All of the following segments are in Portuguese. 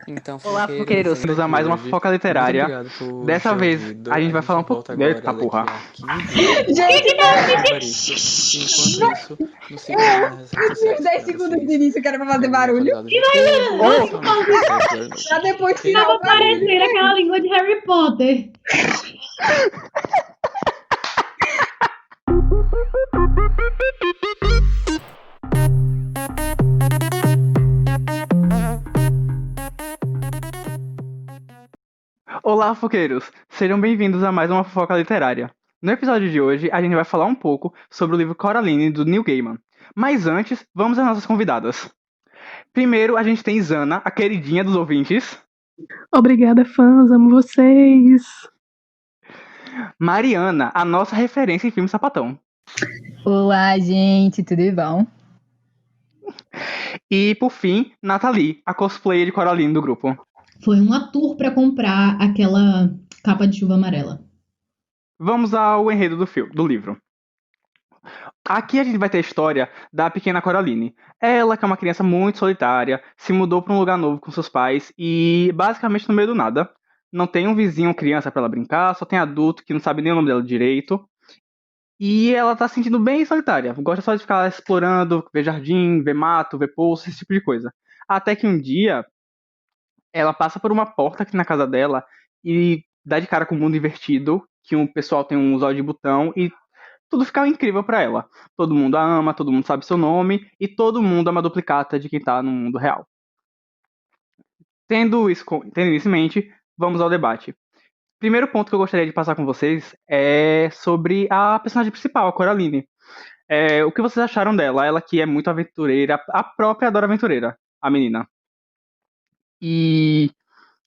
Então, Olá, fofoqueiros, fofoqueiros. vamos Usar mais uma hoje. fofoca literária. Muito obrigado por Dessa ter vez, ouvido. a gente vai falar um pouco. Volta agora Eita, porra. daqui a 15 dias. Gente, Evaristo. Enquanto isso, nos sigam lá nas redes sociais. 10 segundos de início que era pra fazer barulho. Pra depois tirar o barulho. Parecer aquela língua de Harry Potter. Olá, fofoqueiros! Sejam bem-vindos a mais uma fofoca literária. No episódio de hoje, a gente vai falar um pouco sobre o livro Coraline, do Neil Gaiman. Mas antes, vamos às nossas convidadas. Primeiro, a gente tem Zana, a queridinha dos ouvintes. Obrigada, fãs, amo vocês. Mariana, a nossa referência em filme sapatão. Olá, gente, tudo bom? E, por fim, Nathalie, a cosplayer de Coraline do grupo. Foi uma tour pra comprar aquela capa de chuva amarela. Vamos ao enredo do livro. Aqui a gente vai ter a história da pequena Coraline. Ela, que é uma criança muito solitária, se mudou para um lugar novo com seus pais e, basicamente, no meio do nada. Não tem um vizinho criança para ela brincar, só tem adulto que não sabe nem o nome dela direito. E ela tá se sentindo bem solitária. Gosta só de ficar explorando, ver jardim, ver mato, ver poço, esse tipo de coisa. Até que um dia, ela passa por uma porta aqui na casa dela e dá de cara com o mundo invertido, que o pessoal tem um zóio de botão e tudo fica incrível pra ela. Todo mundo a ama, todo mundo sabe seu nome e todo mundo é uma duplicata de quem tá no mundo real. Tendo isso em mente, vamos ao debate. Primeiro ponto que eu gostaria de passar com vocês é sobre a personagem principal, a Coraline. O que vocês acharam dela? Ela que é muito aventureira, a própria Dora Aventureira, a menina. E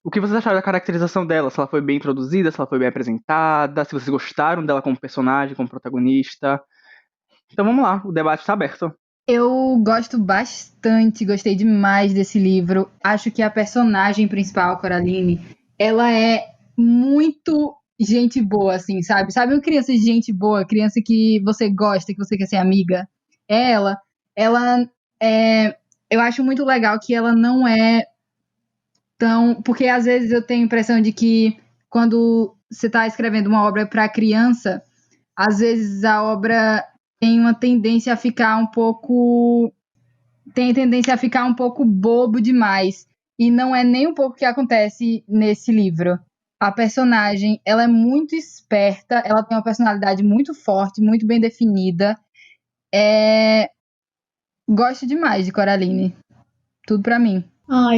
o que vocês acharam da caracterização dela? Se ela foi bem introduzida, se ela foi bem apresentada, se vocês gostaram dela como personagem, como protagonista. Então vamos lá, o debate está aberto. Eu gosto bastante, gostei demais desse livro. Acho que a personagem principal, Coraline, ela é muito gente boa, assim, sabe? Sabe uma criança de gente boa, criança que você gosta, que você quer ser amiga? É ela. Eu acho muito legal que ela não é tão... Porque às vezes eu tenho a impressão de que quando você está escrevendo uma obra para criança, às vezes a obra tem uma tendência a ficar um pouco... Tem a tendência a ficar um pouco bobo demais. E não é nem um pouco o que acontece nesse livro. A personagem, ela é muito esperta, ela tem uma personalidade muito forte, muito bem definida. Gosto demais de Coraline. Tudo pra mim.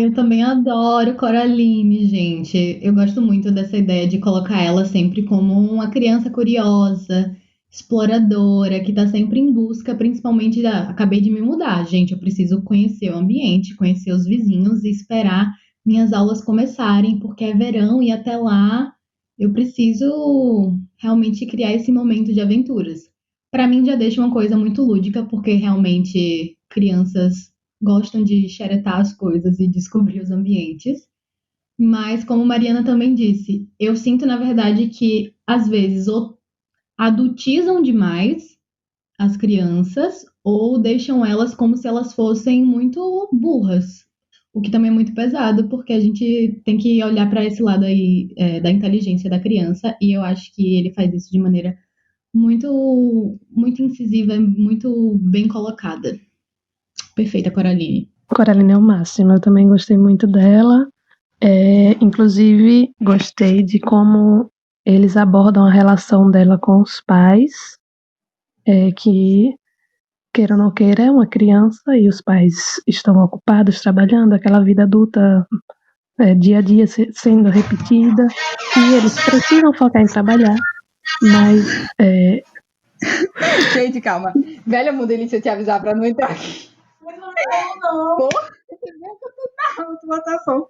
Eu também adoro Coraline, gente. Eu gosto muito dessa ideia de colocar ela sempre como uma criança curiosa, exploradora, que tá sempre em busca, principalmente acabei de me mudar, gente. Eu preciso conhecer o ambiente, conhecer os vizinhos e esperar minhas aulas começarem, porque é verão e até lá eu preciso realmente criar esse momento de aventuras. Para mim já deixa uma coisa muito lúdica, porque realmente crianças gostam de xeretar as coisas e descobrir os ambientes. Mas, como Mariana também disse, eu sinto, na verdade, que às vezes ou adultizam demais as crianças ou deixam elas como se elas fossem muito burras. O que também é muito pesado, porque a gente tem que olhar para esse lado aí da inteligência da criança, e eu acho que ele faz isso de maneira muito, muito incisiva, muito bem colocada. Perfeita, Coraline. Coraline é o máximo, eu também gostei muito dela. Inclusive, gostei de como eles abordam a relação dela com os pais, que, queira ou não queira, é uma criança e os pais estão ocupados trabalhando, aquela vida adulta dia a dia sendo repetida, e eles precisam focar em trabalhar, mas... Gente, calma. Velha delícia te avisar pra não entrar aqui. Não. Porra, tu botar som.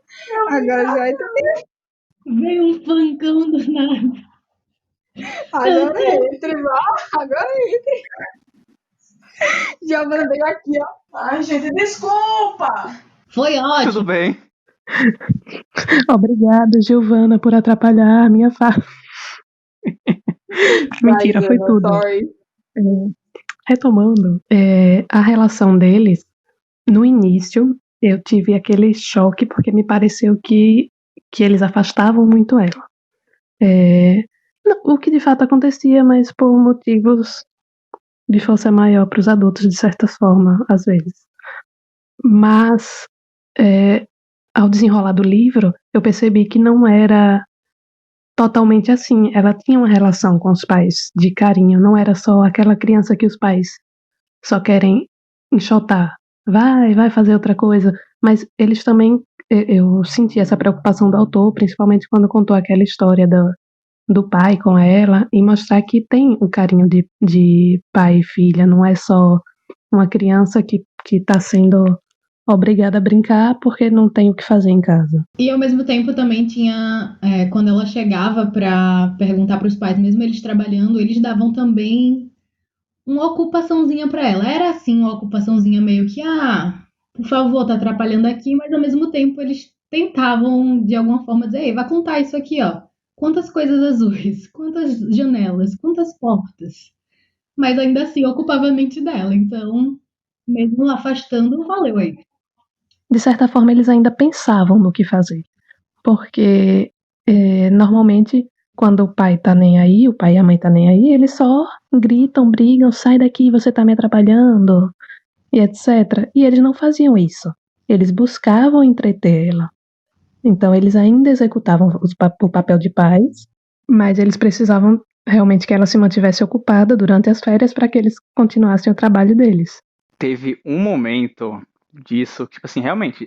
Agora já entra. Veio um pancão do nada. Agora entre. Giovana veio aqui, ó. Ai, gente, desculpa! Foi ótimo. Tudo bem. Obrigada, Giovana, por atrapalhar a minha fala. Mentira, foi tudo. Sorry. Retomando, a relação deles, no início, eu tive aquele choque porque me pareceu que eles afastavam muito ela. O que de fato acontecia, mas por motivos de força maior para os adultos, de certa forma, às vezes. Mas, ao desenrolar do livro, eu percebi que não era totalmente assim. Ela tinha uma relação com os pais de carinho, não era só aquela criança que os pais só querem enxotar. Vai fazer outra coisa. Mas eles também, eu senti essa preocupação do autor, principalmente quando contou aquela história do pai com ela, e mostrar que tem o carinho de pai e filha, não é só uma criança que está sendo obrigada a brincar porque não tem o que fazer em casa. E ao mesmo tempo também tinha, quando ela chegava para perguntar para os pais, mesmo eles trabalhando, eles davam também uma ocupaçãozinha para ela. Era assim, uma ocupaçãozinha meio que, por favor, tá atrapalhando aqui, mas ao mesmo tempo eles tentavam de alguma forma dizer, ei, vai contar isso aqui, ó. Quantas coisas azuis, quantas janelas, quantas portas. Mas ainda assim ocupava a mente dela, então, mesmo afastando, valeu aí. De certa forma, eles ainda pensavam no que fazer, porque normalmente quando o pai tá nem aí, o pai e a mãe tá nem aí, eles só gritam, brigam, sai daqui, você tá me atrapalhando, e etc. E eles não faziam isso. Eles buscavam entreter ela. Então eles ainda executavam o papel de pais, mas eles precisavam realmente que ela se mantivesse ocupada durante as férias para que eles continuassem o trabalho deles. Teve um momento disso, tipo assim, realmente,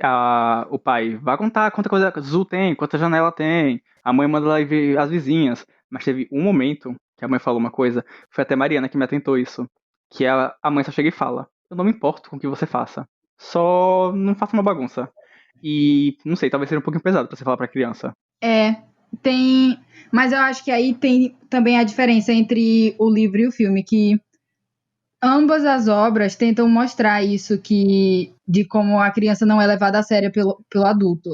o pai vai contar quanta coisa azul tem, quanta janela tem, a mãe manda lá ver as vizinhas, mas teve um momento que a mãe falou uma coisa, foi até Mariana que me atentou isso, que a mãe só chega e fala, eu não me importo com o que você faça, só não faça uma bagunça. E, não sei, talvez seja um pouquinho pesado pra você falar pra criança. Tem. Mas eu acho que aí tem também a diferença entre o livro e o filme, que ambas as obras tentam mostrar isso, de como a criança não é levada a sério pelo adulto.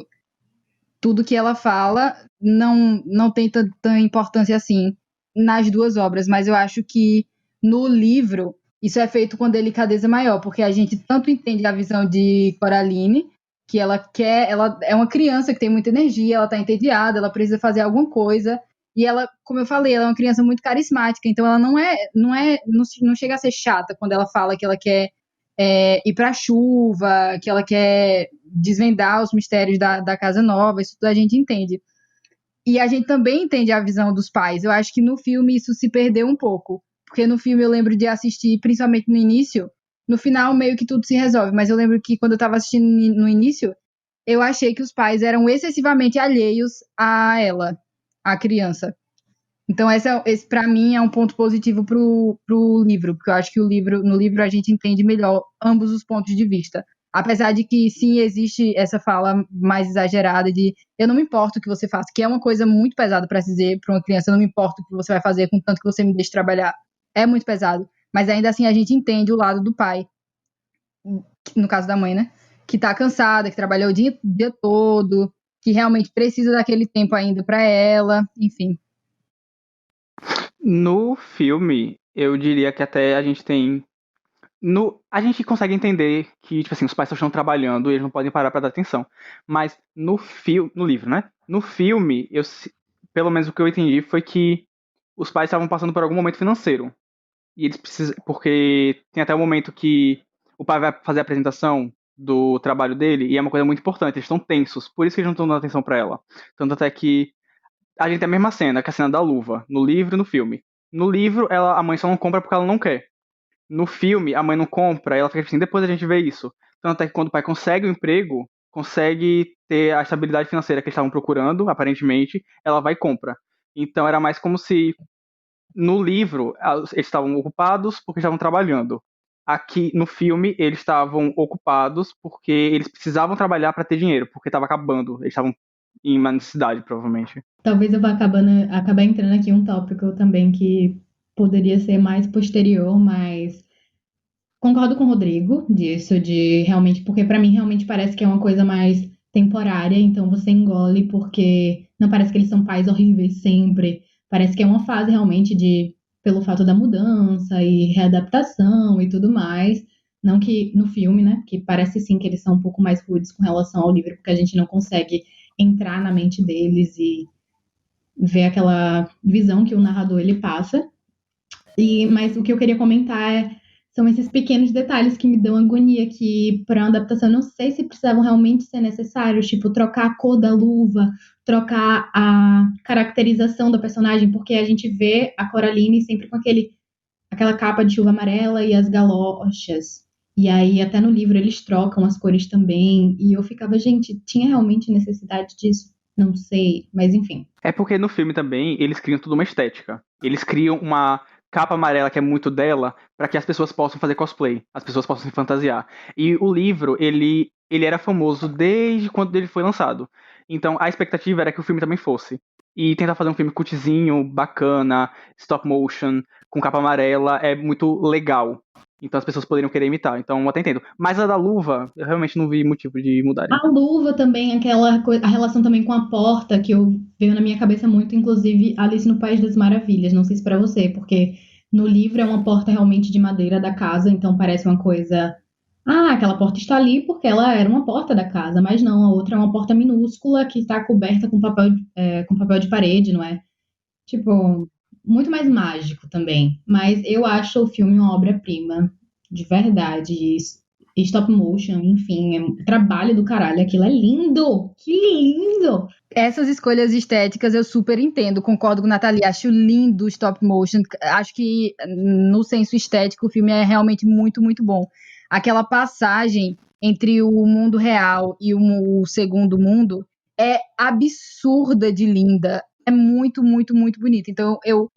Tudo que ela fala não tem tanta importância assim nas duas obras, mas eu acho que no livro isso é feito com delicadeza maior, porque a gente tanto entende a visão de Coraline, que ela é uma criança que tem muita energia, ela tá entediada, ela precisa fazer alguma coisa, e ela, como eu falei, ela é uma criança muito carismática, então ela não chega a ser chata quando ela fala que ela quer ir pra chuva, que ela quer desvendar os mistérios da casa nova, isso tudo a gente entende. E a gente também entende a visão dos pais. Eu acho que no filme isso se perdeu um pouco, porque no filme eu lembro de assistir, principalmente no início, no final meio que tudo se resolve, mas eu lembro que quando eu tava assistindo no início, eu achei que os pais eram excessivamente alheios a ela, a criança. Então, esse para mim é um ponto positivo pro livro, porque eu acho que no livro a gente entende melhor ambos os pontos de vista. Apesar de que sim, existe essa fala mais exagerada de eu não me importo o que você faça, que é uma coisa muito pesada para se dizer para uma criança, eu não me importo o que você vai fazer, contanto que você me deixe trabalhar. É muito pesado. Mas ainda assim a gente entende o lado do pai, no caso da mãe, né? Que tá cansada, que trabalhou o dia todo, que realmente precisa daquele tempo ainda para ela, enfim. No filme, eu diria que até a gente tem. A gente consegue entender que, tipo assim, os pais só estão trabalhando e eles não podem parar pra dar atenção. Mas no livro, né? No filme, pelo menos o que eu entendi foi que os pais estavam passando por algum momento financeiro. E eles precisam. Porque tem até o momento que o pai vai fazer a apresentação do trabalho dele e é uma coisa muito importante. Eles estão tensos, por isso que eles não estão dando atenção pra ela. Tanto até que a gente tem a mesma cena, que é a cena da luva, no livro e no filme. No livro, a mãe só não compra porque ela não quer. No filme, a mãe não compra, ela fica assim, depois a gente vê isso. Tanto é que quando o pai consegue o emprego, consegue ter a estabilidade financeira que eles estavam procurando, aparentemente, ela vai e compra. Então era mais como se, no livro, eles estavam ocupados porque estavam trabalhando. Aqui, no filme, eles estavam ocupados porque eles precisavam trabalhar para ter dinheiro, porque estava acabando. Eles estavam em uma necessidade, provavelmente. Talvez eu vá acabar entrando aqui um tópico também que poderia ser mais posterior, mas concordo com o Rodrigo disso, de realmente, porque pra mim realmente parece que é uma coisa mais temporária, então você engole porque não parece que eles são pais horríveis sempre, parece que é uma fase realmente pelo fato da mudança e readaptação e tudo mais, Não que no filme, né? Que parece sim que eles são um pouco mais rudes com relação ao livro, porque a gente não consegue entrar na mente deles e ver aquela visão que o narrador ele passa. Mas o que eu queria comentar são esses pequenos detalhes que me dão agonia, que para uma adaptação eu não sei se precisavam realmente ser necessários, tipo trocar a cor da luva, trocar a caracterização da personagem, porque a gente vê a Coraline sempre com aquela capa de chuva amarela e as galochas. E aí até no livro eles trocam as cores também, e eu ficava, gente, tinha realmente necessidade disso? Não sei, mas enfim. É porque no filme também eles criam toda uma estética. Eles criam uma capa amarela que é muito dela para que as pessoas possam fazer cosplay, as pessoas possam se fantasiar. E o livro, ele era famoso desde quando ele foi lançado. Então a expectativa era que o filme também fosse. E tentar fazer um filme cutizinho, bacana, stop motion, com capa amarela, é muito legal. Então as pessoas poderiam querer imitar. Então eu até entendo. Mas a da luva, eu realmente não vi motivo de mudarem. A luva também, a relação também com a porta, que veio na minha cabeça muito, inclusive Alice no País das Maravilhas. Não sei se pra você, porque no livro é uma porta realmente de madeira da casa, então parece uma coisa. Ah, aquela porta está ali porque ela era uma porta da casa, mas não, a outra é uma porta minúscula que está coberta com papel de parede, não é? Tipo, muito mais mágico também. Mas eu acho o filme uma obra-prima, de verdade. E stop motion, enfim, é trabalho do caralho. Aquilo é lindo! Que lindo! Essas escolhas estéticas eu super entendo, concordo com a Nathalie, acho lindo o stop motion, acho que no senso estético o filme é realmente muito, muito bom. Aquela passagem entre o mundo real e o segundo mundo é absurda de linda, é muito, muito, muito bonita. Então eu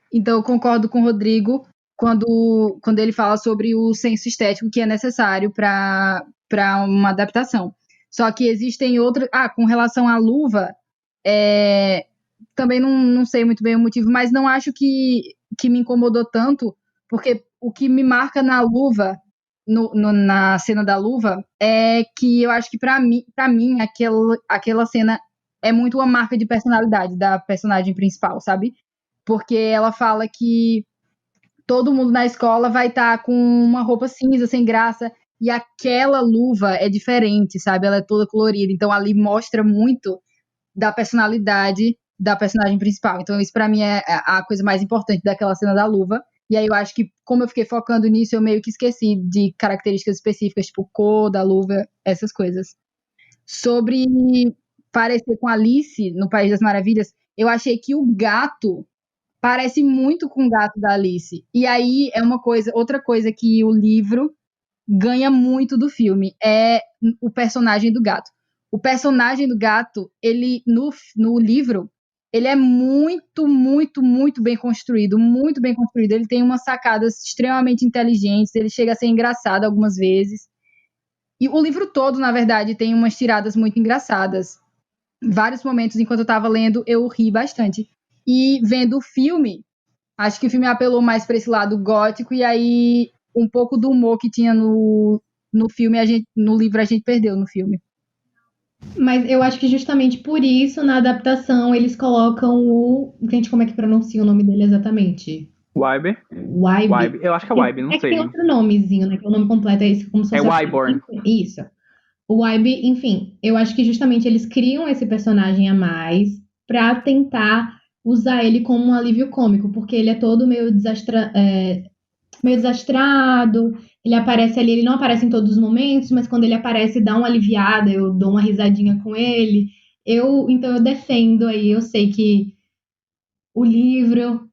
concordo com o Rodrigo quando ele fala sobre o senso estético que é necessário para uma adaptação. Só que existem outras... com relação à luva, também não sei muito bem o motivo, mas não acho que me incomodou tanto, porque o que me marca na luva, na cena da luva, é que eu acho que pra mim aquela cena é muito uma marca de personalidade da personagem principal, sabe? Porque ela fala que todo mundo na escola vai estar com uma roupa cinza, sem graça, e aquela luva é diferente, sabe? Ela é toda colorida, então ali mostra muito da personalidade da personagem principal. Então isso pra mim é a coisa mais importante daquela cena da luva. E aí eu acho que, como eu fiquei focando nisso, eu meio que esqueci de características específicas, tipo cor da luva, essas coisas. Sobre parecer com Alice no País das Maravilhas, eu achei que o gato parece muito com o gato da Alice. E aí é outra coisa que o livro ganha muito do filme, é o personagem do gato. O personagem do gato, ele no livro, ele é muito, muito, muito bem construído, muito bem construído. Ele tem umas sacadas extremamente inteligentes, ele chega a ser engraçado algumas vezes. E o livro todo, na verdade, tem umas tiradas muito engraçadas. Em vários momentos, enquanto eu estava lendo, eu ri bastante. E vendo o filme, acho que o filme apelou mais para esse lado gótico, e aí um pouco do humor que tinha no filme, no livro a gente perdeu no filme. Mas eu acho que justamente por isso, na adaptação, eles colocam o... Gente, como é que pronuncia o nome dele exatamente? Wybe? Wybe. Eu acho que é Wybe, não É que sei. tem outro nomezinho, né? Que o nome completo é isso, como se fosse... Wyborn. Isso. O Wybe, enfim, eu acho que justamente eles criam esse personagem a mais pra tentar usar ele como um alívio cômico, porque ele é todo meio desastrado, ele aparece ali, ele não aparece em todos os momentos, mas quando ele aparece dá uma aliviada, eu dou uma risadinha com ele. Então eu defendo aí, eu sei que o livro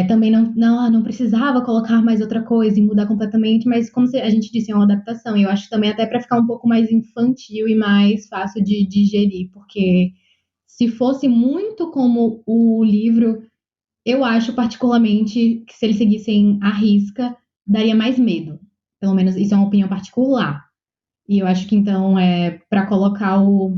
também não precisava colocar mais outra coisa e mudar completamente, mas como a gente disse, é uma adaptação, e eu acho que também até para ficar um pouco mais infantil e mais fácil de digerir, porque se fosse muito como o livro, eu acho particularmente que se eles seguissem à risca, daria mais medo. Pelo menos isso é uma opinião particular. E eu acho que então, para colocar o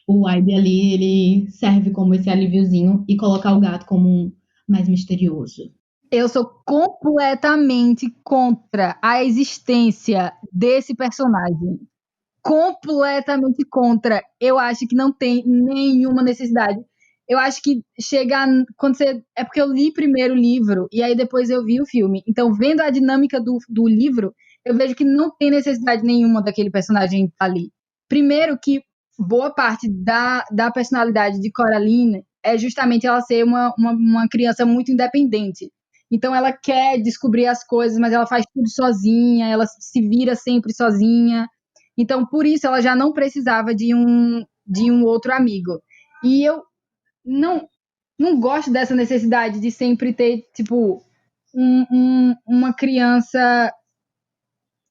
Wybe ali, ele serve como esse alíviozinho e colocar o gato como mais misterioso. Eu sou completamente contra a existência desse personagem. Completamente contra. Eu acho que não tem nenhuma necessidade. Eu acho que quando você... É porque eu li primeiro o livro e aí depois eu vi o filme. Então, vendo a dinâmica do livro, eu vejo que não tem necessidade nenhuma daquele personagem estar ali. Primeiro que boa parte da personalidade de Coraline é justamente ela ser uma criança muito independente. Então ela quer descobrir as coisas, mas ela faz tudo sozinha, ela se vira sempre sozinha. Então, por isso, ela já não precisava de um outro amigo. E eu não gosto dessa necessidade de sempre ter, tipo, uma criança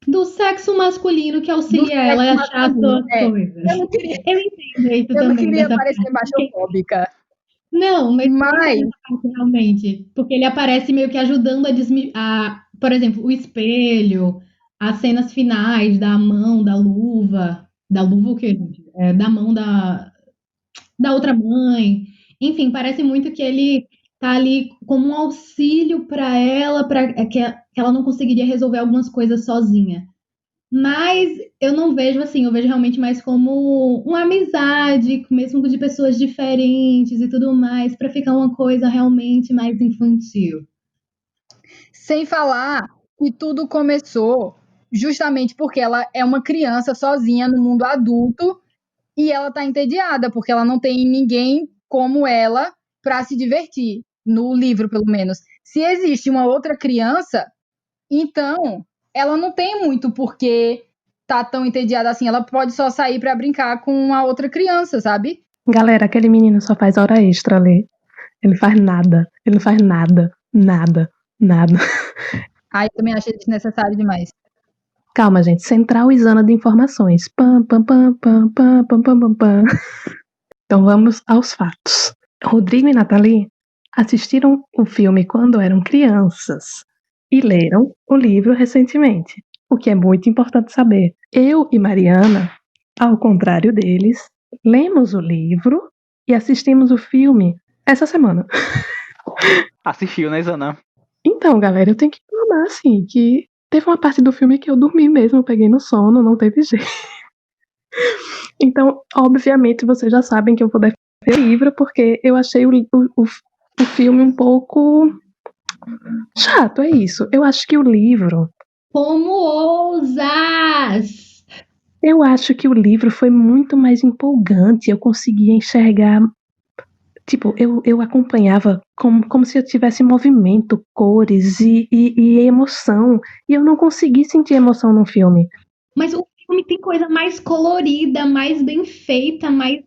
Do sexo masculino que do auxilia sexo ela a achar masculino. as coisas. Eu não queria, Eu entendo isso eu não também queria dessa parecer parte. Porque, machofóbica, não, mas eu mas entendo essa parte realmente. Porque ele aparece meio que ajudando por exemplo, o espelho, as cenas finais da mão, da luva o quê, gente? Da mão da outra mãe. Enfim, parece muito que ele tá ali como um auxílio para que ela não conseguiria resolver algumas coisas sozinha. Mas eu não vejo assim, eu vejo realmente mais como uma amizade, mesmo de pessoas diferentes e tudo mais, para ficar uma coisa realmente mais infantil. sem falar que tudo começou justamente porque ela é uma criança sozinha no mundo adulto e ela tá entediada, porque ela não tem ninguém como ela para se divertir, no livro, pelo menos. Se existe uma outra criança, então ela não tem muito porque tá tão entediada assim. Ela pode só sair para brincar com a outra criança, sabe? Galera, aquele menino só faz hora extra ali. Ele faz nada. Ele não faz nada. Nada. Nada. Aí eu também achei desnecessário demais. Calma, gente. Central Isana de informações. Pam, pam, pam, pam, pam, pam, pam, pam, pam. Então vamos aos fatos. Rodrigo e Nathalie assistiram o filme quando eram crianças e leram o livro recentemente, o que é muito importante saber. Eu e Mariana, ao contrário deles, lemos o livro e assistimos o filme essa semana. Assistiu, né, Zana? Então, galera, eu tenho que informar, assim, que teve uma parte do filme que eu dormi mesmo, eu peguei no sono, não teve jeito. Então, obviamente, vocês já sabem que eu vou defender o livro, porque eu achei o filme um pouco chato, é isso. Eu acho que o livro. Como ousas! Eu acho que o livro foi muito mais empolgante. Eu conseguia enxergar. Tipo, eu acompanhava como se eu tivesse movimento, cores e emoção. E eu não consegui sentir emoção no filme. Mas o filme tem coisa mais colorida, mais bem feita, mais.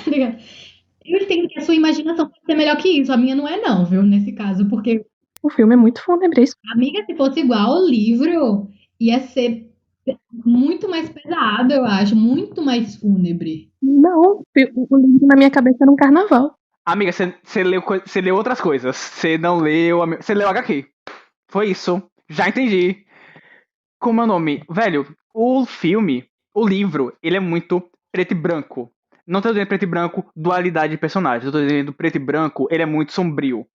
Eu entendo que a sua imaginação pode ser melhor que isso. A minha não é, não, viu? Nesse caso, porque, O filme é muito fúnebre. amiga, se fosse igual ao livro, ia ser muito mais pesado, eu acho, muito mais fúnebre. Não, o livro na minha cabeça era um carnaval. Amiga, você leu outras coisas. Você não leu. Você leu HQ. Foi isso. Já entendi. Como é o nome? Velho, o livro, ele é muito preto e branco. Não tô dizendo preto e branco, dualidade de personagens. Eu tô dizendo preto e branco, ele é muito sombrio.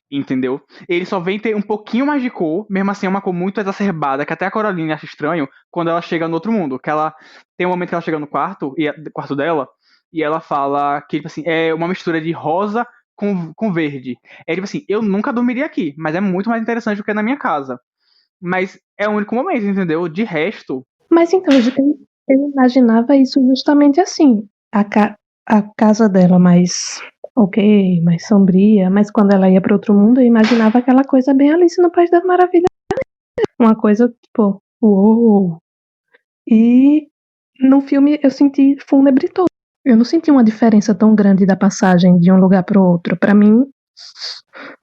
Entendeu? Ele só vem ter um pouquinho mais de cor, mesmo assim é uma cor muito exacerbada, que até a Coraline acha estranho quando ela chega no outro mundo. Que ela tem um momento que ela chega no quarto, quarto dela, e ela fala que, tipo assim, é uma mistura de rosa com verde. É tipo assim, eu nunca dormiria aqui, mas é muito mais interessante do que na minha casa. Mas é o único momento, entendeu? De resto, Mas então, eu imaginava isso justamente assim. A casa dela mais ok, mais sombria, mas quando ela ia para outro mundo, eu imaginava aquela coisa bem Alice no País das Maravilhas. Uma coisa tipo, uou. E no filme eu senti fúnebre todo. Eu não senti uma diferença tão grande da passagem de um lugar para o outro. Para mim,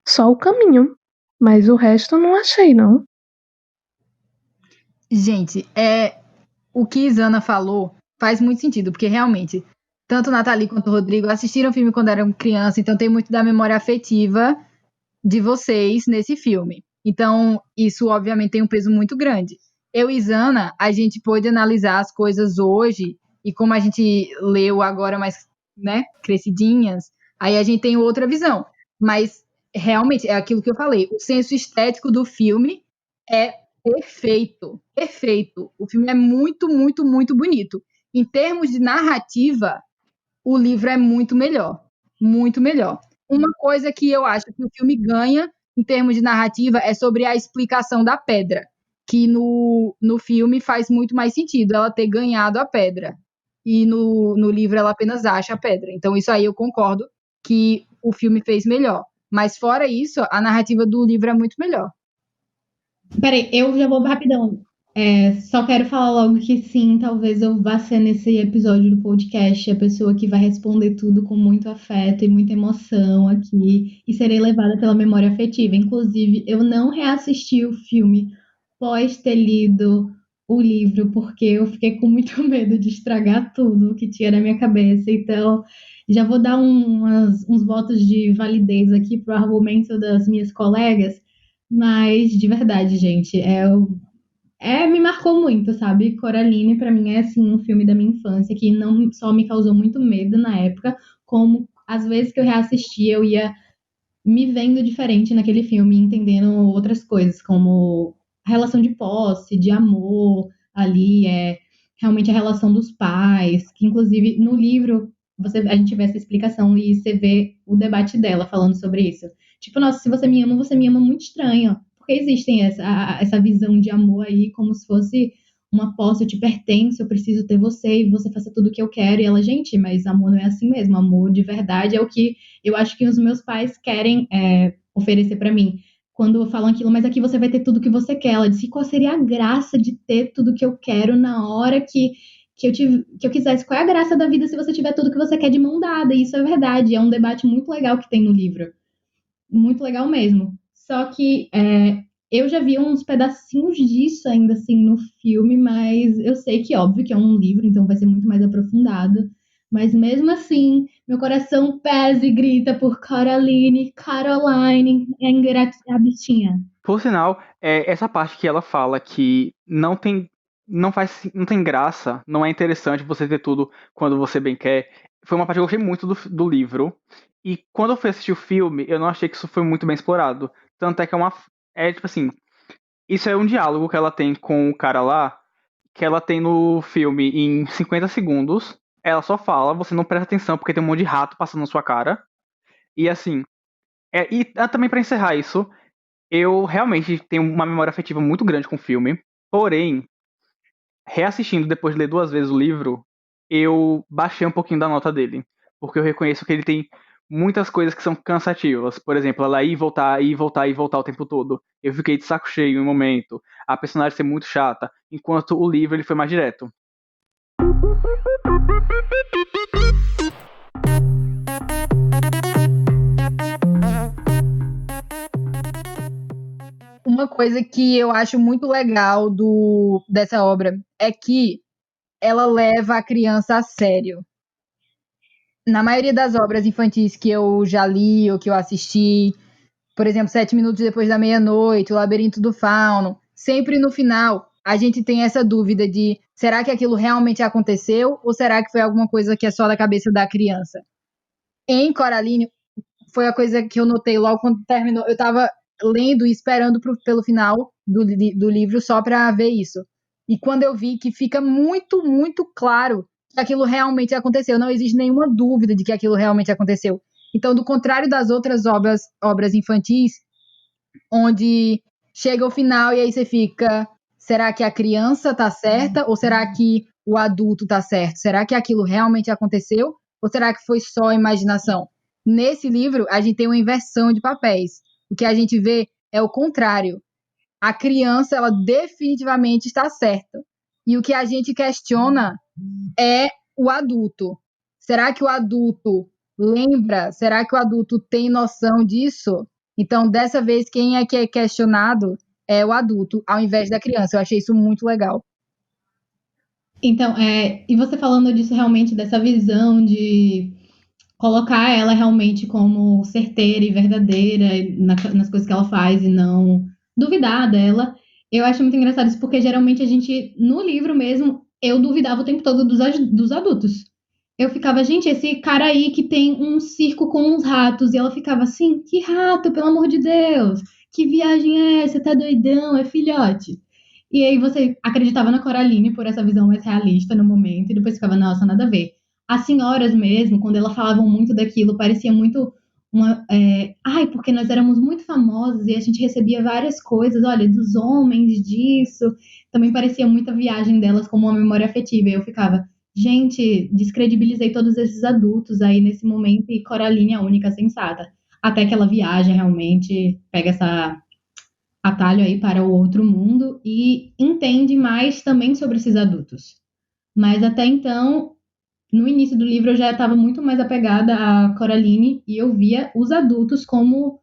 só o caminho. Mas o resto eu não achei, não. Gente, o que Isana falou faz muito sentido, porque realmente, tanto Nathalie quanto o Rodrigo assistiram o filme quando eram criança, então tem muito da memória afetiva de vocês nesse filme. Então, isso obviamente tem um peso muito grande. Eu e Isana, a gente pôde analisar as coisas hoje, e como a gente leu agora mais, né, crescidinhas, aí a gente tem outra visão. Mas, realmente, é aquilo que eu falei, o senso estético do filme é perfeito, perfeito. O filme é muito, muito, muito bonito. Em termos de narrativa, o livro é muito melhor. Muito melhor. Uma coisa que eu acho que o filme ganha em termos de narrativa é sobre a explicação da pedra. que no filme faz muito mais sentido ela ter ganhado a pedra. E no livro ela apenas acha a pedra. Então isso aí eu concordo que o filme fez melhor. Mas fora isso, a narrativa do livro é muito melhor. Peraí, eu já vou rapidão. Só quero falar logo que sim, talvez eu vá ser nesse episódio do podcast a pessoa que vai responder tudo com muito afeto e muita emoção aqui, e serei levada pela memória afetiva. Inclusive, eu não reassisti o filme pós ter lido o livro, porque eu fiquei com muito medo de estragar tudo que tinha na minha cabeça. Então, já vou dar uns votos de validez aqui pro argumento das minhas colegas, mas de verdade, gente, me marcou muito, sabe? Coraline, pra mim, é assim, um filme da minha infância que não só me causou muito medo na época, como às vezes que eu reassistia, eu ia me vendo diferente naquele filme, entendendo outras coisas, como a relação de posse, de amor ali, realmente a relação dos pais, que inclusive no livro a gente vê essa explicação e você vê o debate dela falando sobre isso. Tipo, nossa, se você me ama muito estranho. Porque existem essa visão de amor aí como se fosse uma posse, eu te pertenço, eu preciso ter você e você faça tudo o que eu quero. E ela, gente, mas amor não é assim mesmo. Amor de verdade é o que eu acho que os meus pais querem oferecer pra mim. Quando falam aquilo, mas aqui você vai ter tudo o que você quer. Ela disse, qual seria a graça de ter tudo que eu quero na hora que eu quisesse? Qual é a graça da vida se você tiver tudo que você quer de mão dada? E isso é verdade, é um debate muito legal que tem no livro. Muito legal mesmo. Só que eu já vi uns pedacinhos disso ainda assim no filme, mas eu sei que óbvio que é um livro, então vai ser muito mais aprofundado. Mas mesmo assim, meu coração pesa e grita por Caroline, a bichinha. Por sinal, essa parte que ela fala que não tem graça, não é interessante você ter tudo quando você bem quer, foi uma parte que eu gostei muito do livro. E quando eu fui assistir o filme, eu não achei que isso foi muito bem explorado. Tanto é que tipo assim, isso é um diálogo que ela tem com o cara lá, que ela tem no filme em 50 segundos. Ela só fala, você não presta atenção porque tem um monte de rato passando na sua cara. E assim, também pra encerrar isso, eu realmente tenho uma memória afetiva muito grande com o filme. Porém, reassistindo depois de ler 2 vezes o livro, eu baixei um pouquinho da nota dele. Porque eu reconheço que ele tem muitas coisas que são cansativas. Por exemplo, ela ir e voltar, ir e voltar, ir e voltar o tempo todo. Eu fiquei de saco cheio em um momento. A personagem ser muito chata. Enquanto o livro ele foi mais direto. Uma coisa que eu acho muito legal dessa obra é que ela leva a criança a sério. Na maioria das obras infantis que eu já li ou que eu assisti, por exemplo, 7 minutos depois da meia-noite, O Labirinto do Fauno, sempre no final a gente tem essa dúvida de será que aquilo realmente aconteceu ou será que foi alguma coisa que é só da cabeça da criança? Em Coraline, foi a coisa que eu notei logo quando terminou. Eu estava lendo e esperando pelo final do livro só para ver isso. E quando eu vi que fica muito, muito claro que aquilo realmente aconteceu, não existe nenhuma dúvida de que aquilo realmente aconteceu. Então, do contrário das outras obras infantis, onde chega o final e aí você fica, será que a criança tá certa ou será que o adulto tá certo? Será que aquilo realmente aconteceu ou será que foi só imaginação? Nesse livro, a gente tem uma inversão de papéis. O que a gente vê é o contrário. A criança, ela definitivamente está certa. E o que a gente questiona é o adulto. Será que o adulto lembra? Será que o adulto tem noção disso? Então, dessa vez, quem é que é questionado é o adulto, ao invés da criança. Eu achei isso muito legal. Então, e você falando disso realmente, dessa visão de colocar ela realmente como certeira e verdadeira nas coisas que ela faz e não duvidar dela, eu acho muito engraçado isso, porque geralmente a gente, no livro mesmo, eu duvidava o tempo todo dos adultos. Eu ficava, gente, esse cara aí que tem um circo com uns ratos, e ela ficava assim, que rato, pelo amor de Deus, que viagem é essa, tá doidão, é filhote. E aí você acreditava na Coraline por essa visão mais realista no momento, e depois ficava, nossa, nada a ver. As senhoras mesmo, quando elas falavam muito daquilo, parecia muito Ai, porque nós éramos muito famosos e a gente recebia várias coisas, olha, dos homens, disso. Também parecia muita viagem delas como uma memória afetiva. E eu ficava, gente, descredibilizei todos esses adultos aí nesse momento e Coraline é a única sensata. Até que ela viaja realmente, pega essa atalho aí para o outro mundo e entende mais também sobre esses adultos. Mas até então, no início do livro, eu já estava muito mais apegada a Coraline e eu via os adultos como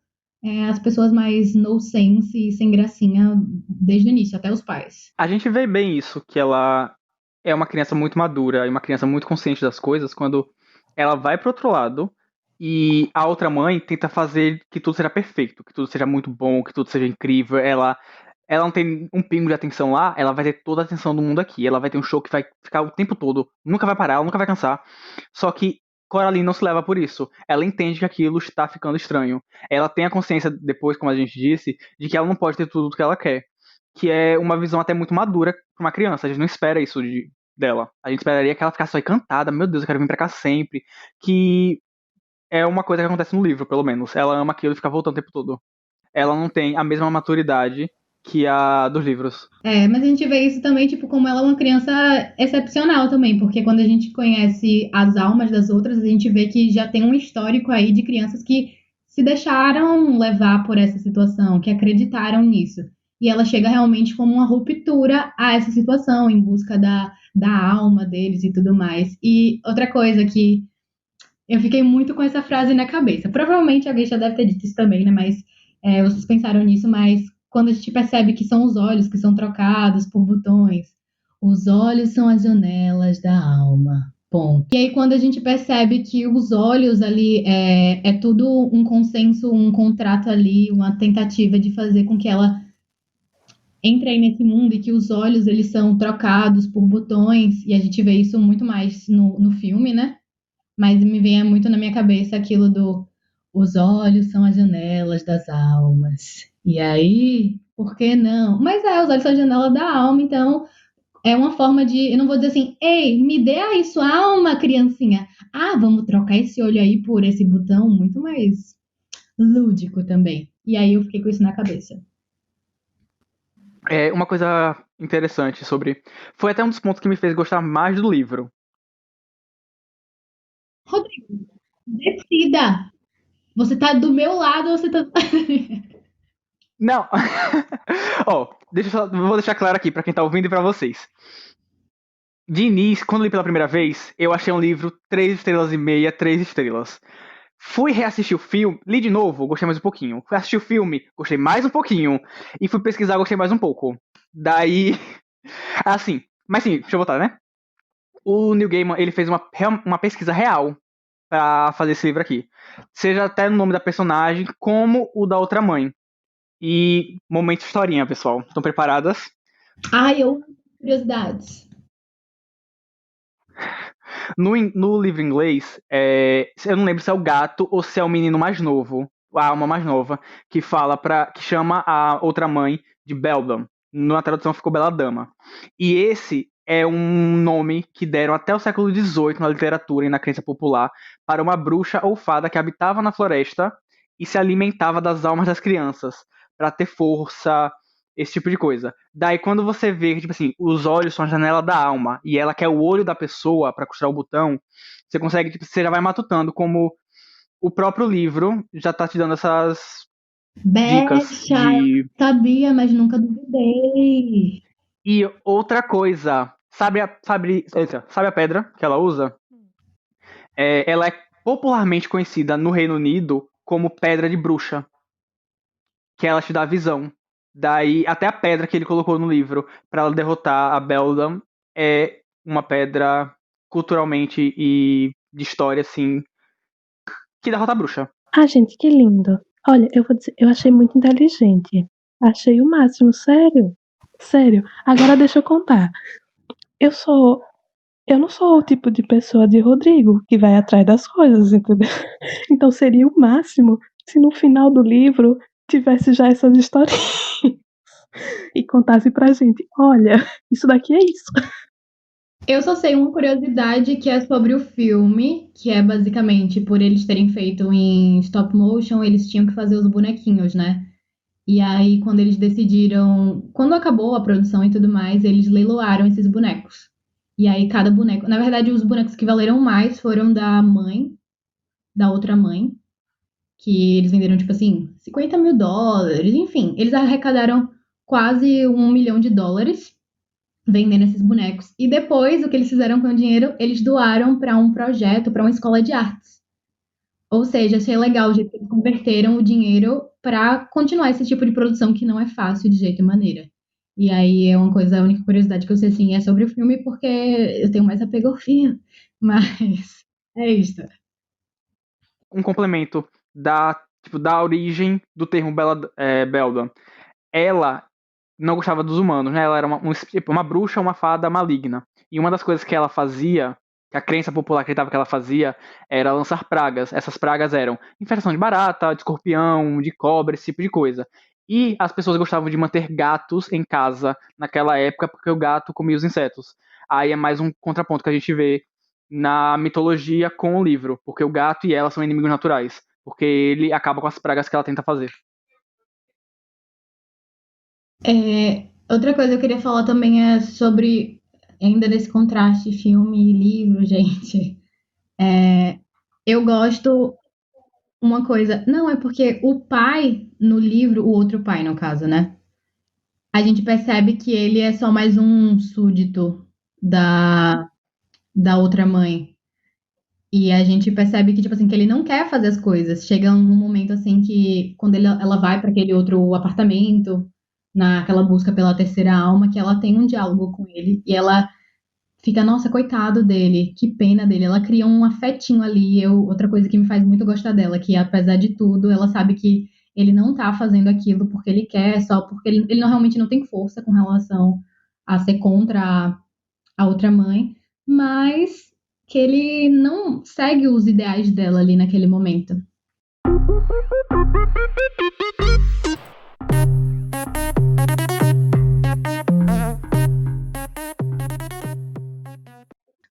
as pessoas mais no sense e sem gracinha desde o início, até os pais. A gente vê bem isso, que ela é uma criança muito madura e uma criança muito consciente das coisas quando ela vai pro outro lado e a outra mãe tenta fazer que tudo seja perfeito, que tudo seja muito bom, que tudo seja incrível. Ela não tem um pingo de atenção lá, ela vai ter toda a atenção do mundo aqui. Ela vai ter um show que vai ficar o tempo todo, nunca vai parar, ela nunca vai cansar. Só que Coraline não se leva por isso. Ela entende que aquilo está ficando estranho. Ela tem a consciência, depois, como a gente disse, de que ela não pode ter tudo o que ela quer. Que é uma visão até muito madura para uma criança. A gente não espera isso dela. A gente esperaria que ela ficasse só encantada. Meu Deus, eu quero vir pra cá sempre. Que é uma coisa que acontece no livro, pelo menos. Ela ama aquilo e fica voltando o tempo todo. Ela não tem a mesma maturidade que a dos livros. Mas a gente vê isso também, tipo, como ela é uma criança excepcional também, porque quando a gente conhece as almas das outras, a gente vê que já tem um histórico aí de crianças que se deixaram levar por essa situação, que acreditaram nisso. E ela chega realmente como uma ruptura a essa situação, em busca da alma deles e tudo mais. E outra coisa que eu fiquei muito com essa frase na cabeça. Provavelmente alguém já deve ter dito isso também, né? Mas vocês pensaram nisso, mas quando a gente percebe que são os olhos que são trocados por botões, os olhos são as janelas da alma. Ponto. E aí, quando a gente percebe que os olhos ali é tudo um consenso, um contrato ali, uma tentativa de fazer com que ela entre aí nesse mundo e que os olhos eles são trocados por botões, e a gente vê isso muito mais no filme, né? Mas me vem muito na minha cabeça aquilo do os olhos são as janelas das almas. E aí, por que não? Mas os olhos são a janela da alma, então é uma forma de, eu não vou dizer assim, ei, me dê aí sua alma, criancinha. Ah, vamos trocar esse olho aí por esse botão, muito mais lúdico também. E aí eu fiquei com isso na cabeça. É uma coisa interessante sobre. Foi até um dos pontos que me fez gostar mais do livro. Rodrigo, decida. Você tá do meu lado ou você tá. Não! Ó, vou deixar claro aqui pra quem tá ouvindo e pra vocês. De início, quando li pela primeira vez, eu achei um livro 3 estrelas e meia, 3 estrelas. Fui reassistir o filme, li de novo, gostei mais um pouquinho. Fui assistir o filme, gostei mais um pouquinho. E fui pesquisar, gostei mais um pouco. Daí. Assim, mas sim, deixa eu voltar, né? O Neil Gaiman, ele fez uma pesquisa real pra fazer esse livro aqui. Seja até no nome da personagem, como o da outra mãe. E momento historinha, pessoal. Estão preparadas? Ai, eu curiosidades. No livro inglês, eu não lembro se é o gato ou se é o menino mais novo, a alma mais nova, que chama a outra mãe de Beldam. Na tradução ficou Bela Dama. E esse é um nome que deram até o século XVIII na literatura e na crença popular para uma bruxa ou fada que habitava na floresta e se alimentava das almas das crianças para ter força, esse tipo de coisa. Daí quando você vê que, tipo assim, os olhos são a janela da alma e ela quer o olho da pessoa para costurar o botão, você consegue, tipo, você já vai matutando como o próprio livro já tá te dando essas dicas de... Sabia, mas nunca duvidei. E outra coisa, sabe a pedra que ela usa? Ela é popularmente conhecida no Reino Unido como pedra de bruxa, que ela te dá visão. Daí, até a pedra que ele colocou no livro para ela derrotar a Beldam é uma pedra culturalmente e de história, assim, que derrota a bruxa. Ah, gente, que lindo. Olha, eu vou dizer, eu achei muito inteligente. Achei o máximo, sério. Sério. Agora deixa eu contar. Eu não sou o tipo de pessoa de Rodrigo que vai atrás das coisas, entendeu? Então seria o máximo se no final do livro tivesse já essas historinhas e contasse pra gente, olha, isso daqui é isso. Eu só sei uma curiosidade que é sobre o filme, que é basicamente por eles terem feito em stop motion, eles tinham que fazer os bonequinhos, né? E aí, quando eles decidiram, quando acabou a produção e tudo mais, eles leiloaram esses bonecos. E aí, cada boneco, na verdade, os bonecos que valeram mais foram da mãe, da outra mãe, que eles venderam, tipo assim, US$ 50 mil, enfim, eles arrecadaram quase US$ 1 milhão vendendo esses bonecos. E depois, o que eles fizeram com o dinheiro, eles doaram para um projeto, para uma escola de artes. Ou seja, achei legal o jeito que eles converteram o dinheiro para continuar esse tipo de produção que não é fácil de jeito e maneira. E aí é uma coisa, a única curiosidade que eu sei assim é sobre o filme, porque eu tenho mais apego ao filme. Mas é isso. Um complemento da origem do termo Belda. Ela não gostava dos humanos, né? Ela era uma bruxa, uma fada maligna. E uma das coisas que ela fazia, que a crença popular acreditava que ela fazia, era lançar pragas. Essas pragas eram infestação de barata, de escorpião, de cobra, esse tipo de coisa. E as pessoas gostavam de manter gatos em casa naquela época, porque o gato comia os insetos. Aí é mais um contraponto que a gente vê na mitologia com o livro, porque o gato e ela são inimigos naturais, porque ele acaba com as pragas que ela tenta fazer. Outra coisa que eu queria falar também é sobre, ainda desse contraste filme e livro, gente. Eu gosto uma coisa. Não, é porque o pai no livro, o outro pai, no caso, né? A gente percebe que ele é só mais um súdito da, da outra mãe. E a gente percebe que, tipo assim, que ele não quer fazer as coisas. Chega um momento, assim, que quando ela vai para aquele outro apartamento, naquela busca pela terceira alma, que ela tem um diálogo com ele. E ela fica, nossa, coitado dele, que pena dele. Ela cria um afetinho ali. Outra coisa que me faz muito gostar dela, que apesar de tudo, ela sabe que ele não tá fazendo aquilo porque ele quer, só porque ele não, realmente não tem força com relação a ser contra a outra mãe, mas que ele não segue os ideais dela ali naquele momento.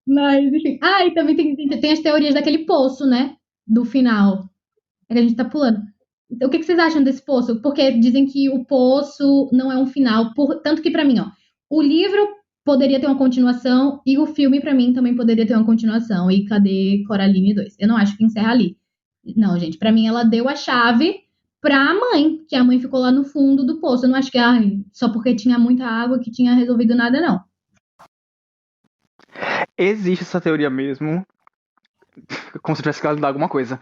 Mas, enfim. Ah, e também tem as teorias daquele poço, né? Do final. É que a gente tá pulando. Então, o que vocês acham desse poço? Porque dizem que o poço não é um final. Tanto que, pra mim, ó, o livro poderia ter uma continuação e o filme, pra mim, também poderia ter uma continuação. E cadê Coraline 2? Eu não acho que encerra ali. Não, gente, pra mim ela deu a chave pra mãe, que a mãe ficou lá no fundo do poço. Eu não acho que só porque tinha muita água que tinha resolvido nada, não. Existe essa teoria mesmo, como se tivesse que dar alguma coisa.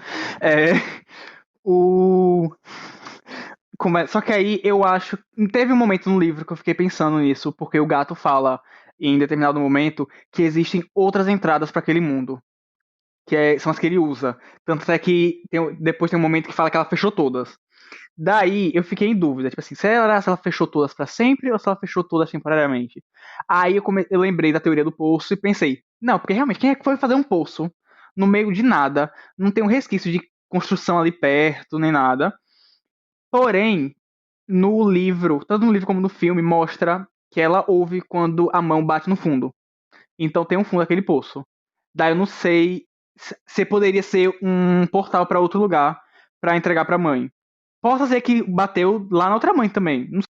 Só que aí eu acho. Teve um momento no livro que eu fiquei pensando nisso, porque o gato fala em determinado momento que existem outras entradas para aquele mundo. São as que ele usa. Tanto é que depois tem um momento que fala que ela fechou todas. Daí eu fiquei em dúvida, tipo assim, será se ela fechou todas para sempre ou se ela fechou todas temporariamente? Aí eu lembrei da teoria do poço e pensei, não, porque realmente, quem é que foi fazer um poço no meio de nada? Não tem um resquício de construção ali perto, nem nada. Porém, no livro, tanto no livro como no filme, mostra que ela ouve quando a mão bate no fundo. Então tem um fundo daquele poço. Daí eu não sei se poderia ser um portal para outro lugar para entregar para a mãe. Posso ser que bateu lá na outra mãe também. Não sei.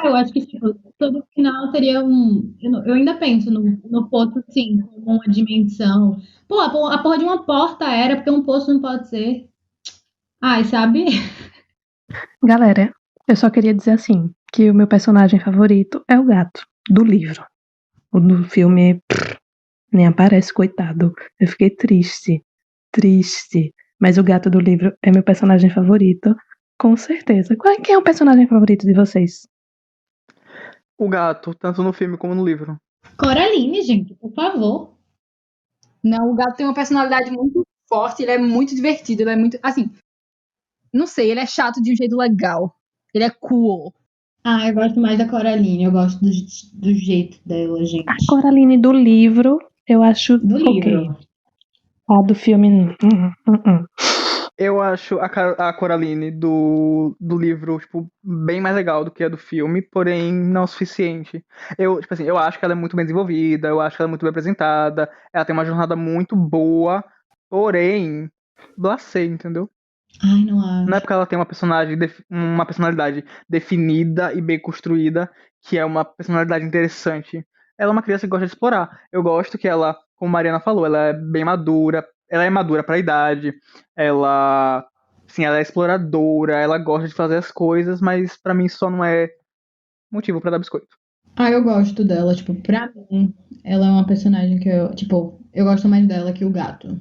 Eu acho que tipo, todo final teria um. Eu ainda penso no poço, sim, como uma dimensão. Pô, a porra de uma porta era, porque um poço não pode ser. Ai, sabe? Galera, eu só queria dizer assim, que o meu personagem favorito é o gato, do livro. O do filme, nem aparece, coitado. Eu fiquei triste. Mas o gato do livro é meu personagem favorito, com certeza. Quem é o personagem favorito de vocês? O gato, tanto no filme como no livro. Coraline, gente, por favor. Não, o gato tem uma personalidade muito forte, ele é muito divertido, ele é muito, assim, não sei, ele é chato de um jeito legal. Ele é cool. Ah, eu gosto mais da Coraline, eu gosto do jeito dela, gente. A Coraline do livro, eu acho Do ok. livro. A do filme, Eu acho a Coraline do livro, tipo, bem mais legal do que a do filme, porém não o suficiente. Tipo assim, eu acho que ela é muito bem desenvolvida, eu acho que ela é muito bem apresentada, ela tem uma jornada muito boa, porém, blasé, entendeu? Ai, não Não é acho. porque ela tem uma personalidade definida e bem construída que é uma personalidade interessante. Ela é uma criança que gosta de explorar. Eu gosto que ela, como a Mariana falou, ela é bem madura, ela é madura para a idade, ela, sim, ela é exploradora, ela gosta de fazer as coisas, mas pra mim só não é motivo pra dar biscoito. Ah, eu gosto dela, tipo, pra mim, ela é uma personagem que eu, tipo, eu gosto mais dela que o gato.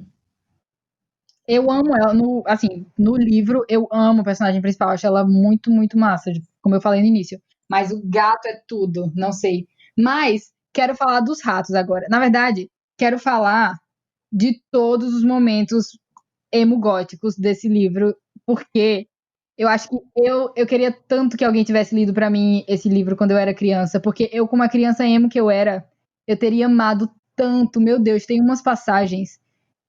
Eu amo ela, assim, no livro eu amo a personagem principal, acho ela muito, muito massa, como eu falei no início. Mas o gato é tudo, não sei. Mas quero falar dos ratos agora. Na verdade, quero falar de todos os momentos emo-góticos desse livro, porque eu acho que eu queria tanto que alguém tivesse lido pra mim esse livro quando eu era criança, porque eu, como a criança emo que eu era, eu teria amado tanto, meu Deus, tem umas passagens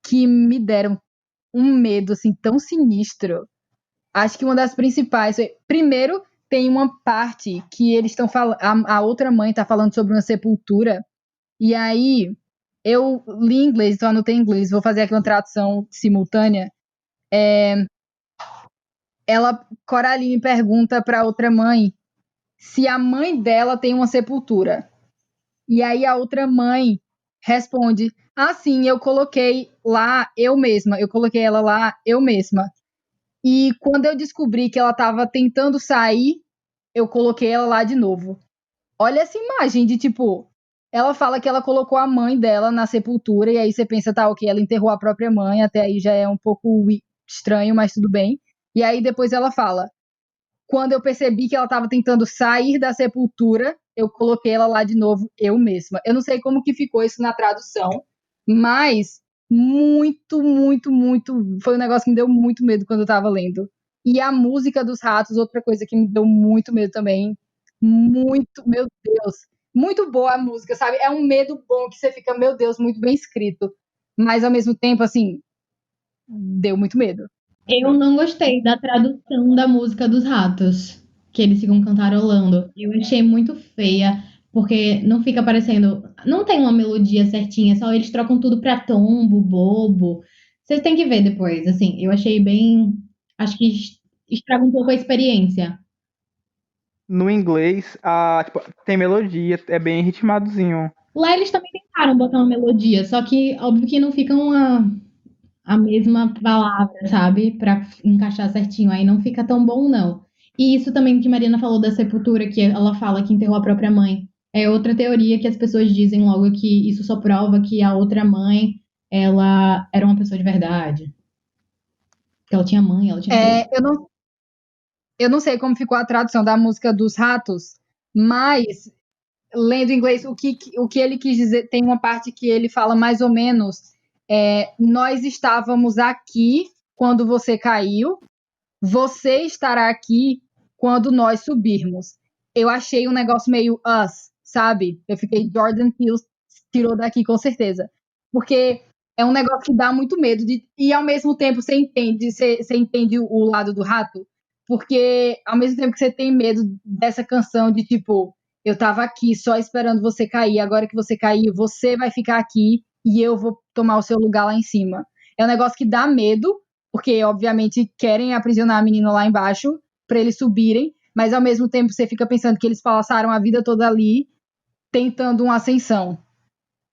que me deram um medo assim tão sinistro. Acho que uma das principais, primeiro tem uma parte que eles estão falando, a outra mãe tá falando sobre uma sepultura, e aí eu li em inglês, então anotei em inglês, vou fazer aqui uma tradução simultânea. Coraline pergunta para outra mãe se a mãe dela tem uma sepultura. E aí a outra mãe responde: "Ah, sim, eu coloquei lá eu mesma, eu coloquei ela lá eu mesma". E quando eu descobri que ela estava tentando sair, eu coloquei ela lá de novo. Olha essa imagem de tipo, ela fala que ela colocou a mãe dela na sepultura, e aí você pensa, tá, ok, ela enterrou a própria mãe, até aí já é um pouco estranho, mas tudo bem. E aí depois ela fala: quando eu percebi que ela estava tentando sair da sepultura, eu coloquei ela lá de novo, eu mesma. Eu não sei como que ficou isso na tradução, mas muito, muito, muito. Foi um negócio que me deu muito medo quando eu estava lendo. E a música dos ratos, outra coisa que me deu muito medo também. Muito, meu Deus. Muito boa a música, sabe? É um medo bom que você fica, meu Deus, muito bem escrito. Mas ao mesmo tempo, assim, deu muito medo. Eu não gostei da tradução da música dos ratos, que eles ficam cantarolando. Eu achei muito feia, porque não fica parecendo. Não tem uma melodia certinha, só eles trocam tudo pra tombo, bobo. Vocês têm que ver depois, assim. Eu achei bem. Acho que estraga um pouco a experiência. No inglês, tipo, tem melodia, é bem ritmadozinho. Lá eles também tentaram botar uma melodia, só que óbvio que não fica a mesma palavra, sabe? Pra encaixar certinho. Aí não fica tão bom, não. E isso também que Mariana falou da sepultura, que ela fala que enterrou a própria mãe. É outra teoria que as pessoas dizem logo que isso só prova que a outra mãe, ela era uma pessoa de verdade. Que ela tinha mãe, ela tinha tudo. Eu não sei como ficou a tradução da música dos ratos, mas lendo em inglês, o que ele quis dizer, tem uma parte que ele fala mais ou menos: nós estávamos aqui quando você caiu, você estará aqui quando nós subirmos. Eu achei um negócio meio us, sabe? Eu fiquei, Jordan Peele tirou daqui com certeza. Porque é um negócio que dá muito medo. E ao mesmo tempo você entende o lado do rato. Porque ao mesmo tempo que você tem medo dessa canção de tipo, eu tava aqui só esperando você cair, agora que você caiu, você vai ficar aqui e eu vou tomar o seu lugar lá em cima. É um negócio que dá medo, porque obviamente querem aprisionar a menina lá embaixo para eles subirem, mas ao mesmo tempo você fica pensando que eles passaram a vida toda ali tentando uma ascensão.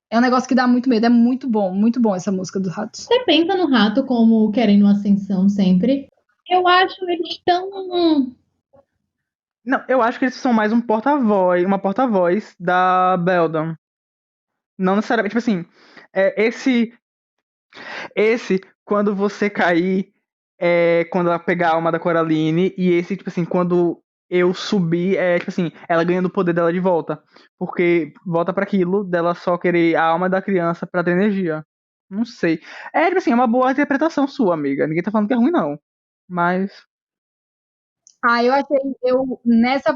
É um negócio que dá muito medo, é muito bom essa música dos ratos. Você pensa no rato como querendo ascensão sempre. Eu acho eles tão. Não, eu acho que eles são mais uma porta-voz da Beldam. Não necessariamente, tipo assim, esse, quando você cair, quando ela pegar a alma da Coraline, e esse, tipo assim, quando eu subir, tipo assim, ela ganhando o poder dela de volta. Porque volta para aquilo dela só querer a alma da criança pra ter energia. Não sei. Tipo assim, é uma boa interpretação sua, amiga. Ninguém tá falando que é ruim, não. Mas. Eu achei,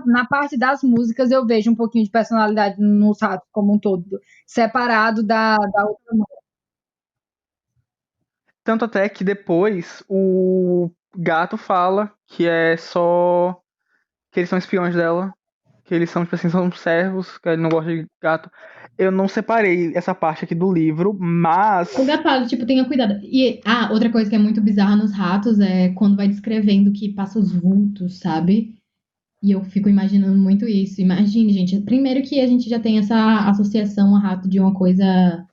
na parte das músicas, eu vejo um pouquinho de personalidade nos ratos como um todo, separado da outra música. Tanto até que depois gato fala que é só que eles são espiões dela, que eles são, tipo assim, são servos, que ele não gosta de gato. Eu não separei essa parte aqui do livro, mas O gato fala, tipo, tenha cuidado. E, outra coisa que é muito bizarra nos ratos é quando vai descrevendo que passa os vultos, sabe? E eu fico imaginando muito isso. Imagine, gente. Primeiro que a gente já tem essa associação a rato de uma coisa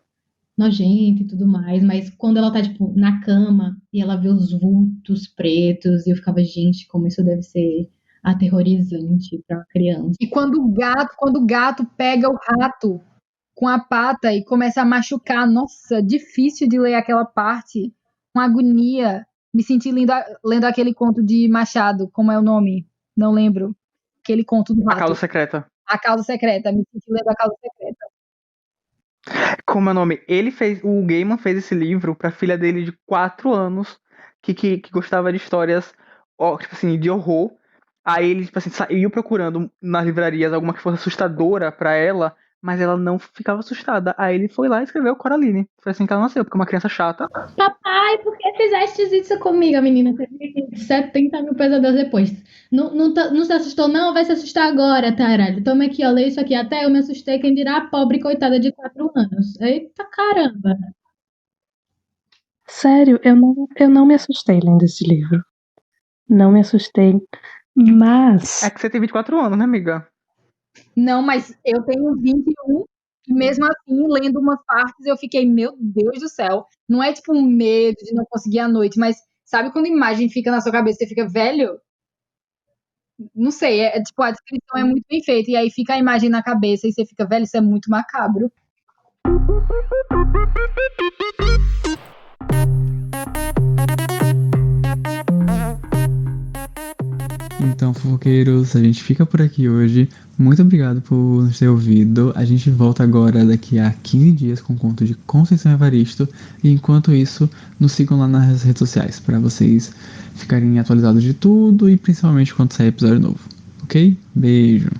nojenta e tudo mais, mas quando ela tá, tipo, na cama e ela vê os vultos pretos, e eu ficava, gente, como isso deve ser aterrorizante pra uma criança. E quando o gato pega o rato com a pata e começa a machucar, nossa, difícil de ler aquela parte, uma agonia. Me senti lendo aquele conto de Machado, como é o nome? Não lembro. Aquele conto do a causa rato. secreta. A Causa Secreta. Me senti lendo A Causa Secreta. Como é o nome? O Gaiman fez esse livro pra filha dele de 4 anos, que gostava de histórias, tipo assim, de horror. Aí ele, tipo assim, saiu procurando nas livrarias alguma que fosse assustadora pra ela, mas ela não ficava assustada. Aí ele foi lá e escreveu Coraline. Foi assim que ela nasceu, porque é uma criança chata. Papai, por que fizeste isso comigo? A menina teve 70 mil pesadelos depois. Não se assustou, não? Vai se assustar agora, taralho. Toma aqui, ó, lê isso aqui. Até eu me assustei, quem dirá a pobre coitada de 4 anos. Eita caramba. Sério, eu não me assustei lendo esse livro. Não me assustei. Mas É que você tem 24 anos, né, amiga? Não, mas eu tenho 21 e mesmo assim, lendo umas partes, eu fiquei, meu Deus do céu. Não é tipo um medo de não conseguir à noite, mas sabe quando a imagem fica na sua cabeça e você fica, velho? Não sei, tipo, a descrição é muito bem feita, e aí fica a imagem na cabeça e você fica, velho, isso é muito macabro. Então, fofoqueiros, a gente fica por aqui hoje. Muito obrigado por nos ter ouvido. A gente volta agora daqui a 15 dias com o conto de Conceição Evaristo. E enquanto isso, nos sigam lá nas redes sociais para vocês ficarem atualizados de tudo e principalmente quando sair episódio novo. Ok? Beijo!